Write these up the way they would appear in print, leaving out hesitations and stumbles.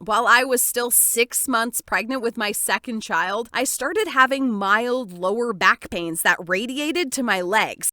While I was still 6 months pregnant with my second child, I started having mild lower back pains that radiated to my legs.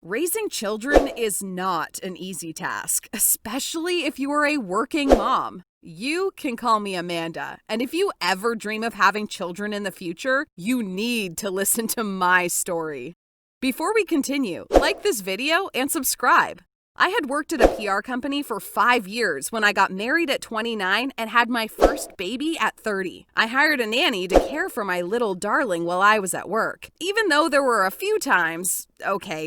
Raising children is not an easy task, especially if you are a working mom. You can call me Amanda, and if you ever dream of having children in the future, you need to listen to my story. Before we continue, like this video and subscribe. I had worked at a PR company for 5 years when I got married at 29 and had my first baby at 30. I hired a nanny to care for my little darling while I was at work. Even though there were a few times,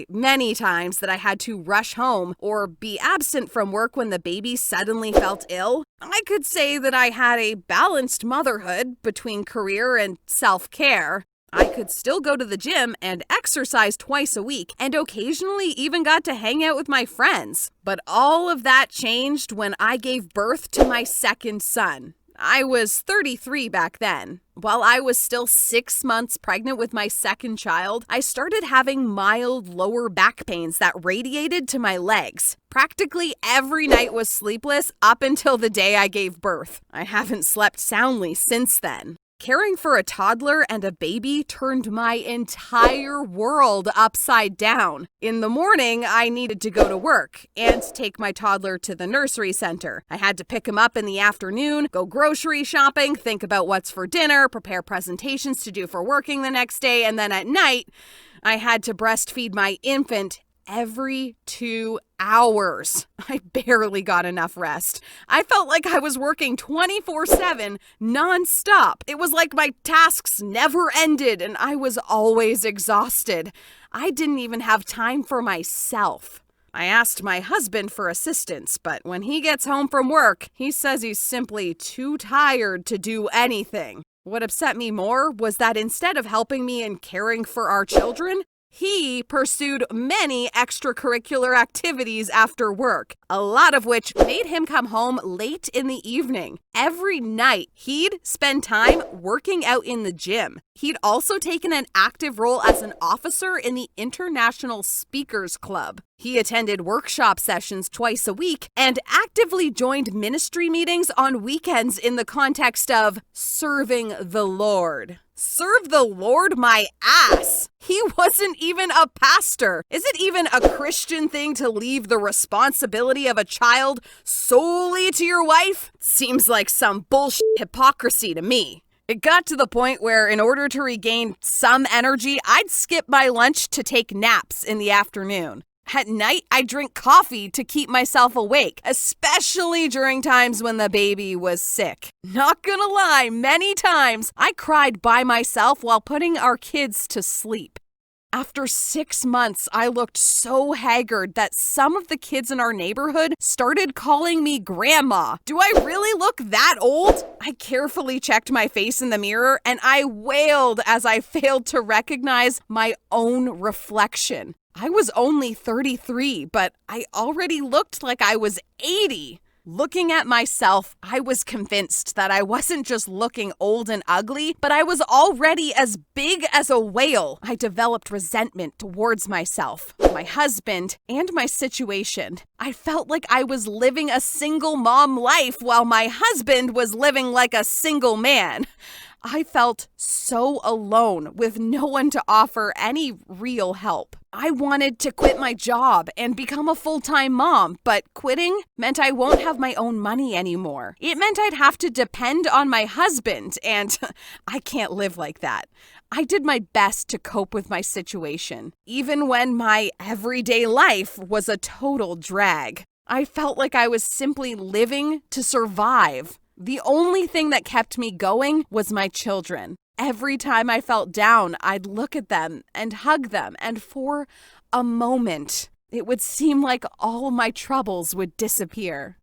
many times that I had to rush home or be absent from work when the baby suddenly felt ill, I could say that I had a balanced motherhood between career and self-care. I could still go to the gym and exercise twice a week and occasionally even got to hang out with my friends. But all of that changed when I gave birth to my second son. I was 33 back then. While I was still 6 months pregnant with my second child, I started having mild lower back pains that radiated to my legs. Practically every night was sleepless up until the day I gave birth. I haven't slept soundly since then. Caring for a toddler and a baby turned my entire world upside down. In the morning, I needed to go to work and take my toddler to the nursery center. I had to pick him up in the afternoon, go grocery shopping, think about what's for dinner, prepare presentations to do for working the next day, and then at night, I had to breastfeed my infant every 2 hours. I barely got enough rest. I felt like I was working 24/7, nonstop. It was like my tasks never ended and I was always exhausted. I didn't even have time for myself. I asked my husband for assistance, but when he gets home from work, he says he's simply too tired to do anything. What upset me more was that instead of helping me in caring for our children, he pursued many extracurricular activities after work, a lot of which made him come home late in the evening. Every night, he'd spend time working out in the gym. He'd also taken an active role as an officer in the International Speakers Club. He attended workshop sessions twice a week and actively joined ministry meetings on weekends in the context of serving the Lord. Serve the Lord my ass. He wasn't even a pastor. Is it even a Christian thing to leave the responsibility of a child solely to your wife? Seems like some bullshit hypocrisy to me. It got to the point where in order to regain some energy, I'd skip my lunch to take naps in the afternoon. At night, I drink coffee to keep myself awake, especially during times when the baby was sick. Not gonna lie, many times I cried by myself while putting our kids to sleep. After 6 months, I looked so haggard that some of the kids in our neighborhood started calling me grandma. Do I really look that old? I carefully checked my face in the mirror and I wailed as I failed to recognize my own reflection. I was only 33, but I already looked like I was 80. Looking at myself, I was convinced that I wasn't just looking old and ugly, but I was already as big as a whale. I developed resentment towards myself, my husband, and my situation. I felt like I was living a single mom life while my husband was living like a single man. I felt so alone with no one to offer any real help. I wanted to quit my job and become a full-time mom, but quitting meant I won't have my own money anymore. It meant I'd have to depend on my husband, and I can't live like that. I did my best to cope with my situation, even when my everyday life was a total drag. I felt like I was simply living to survive. The only thing that kept me going was my children. Every time I felt down, I'd look at them and hug them, and for a moment, it would seem like all my troubles would disappear.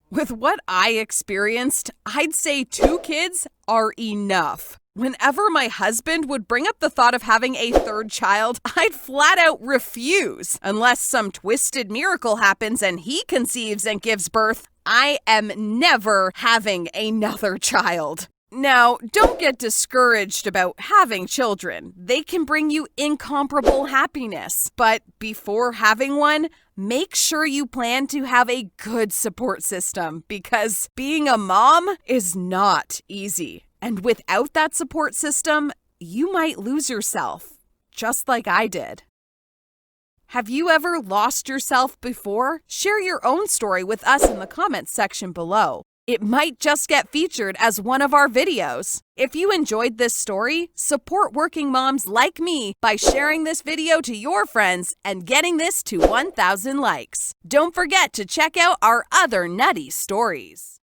With what I experienced, I'd say 2 kids are enough. Whenever my husband would bring up the thought of having a 3rd child, I'd flat out refuse. Unless some twisted miracle happens and he conceives and gives birth, I am never having another child. Now, don't get discouraged about having children. They can bring you incomparable happiness. But before having one, make sure you plan to have a good support system because being a mom is not easy. And without that support system, you might lose yourself, just like I did. Have you ever lost yourself before? Share your own story with us in the comments section below. It might just get featured as one of our videos. If you enjoyed this story, support working moms like me by sharing this video to your friends and getting this to 1,000 likes. Don't forget to check out our other nutty stories.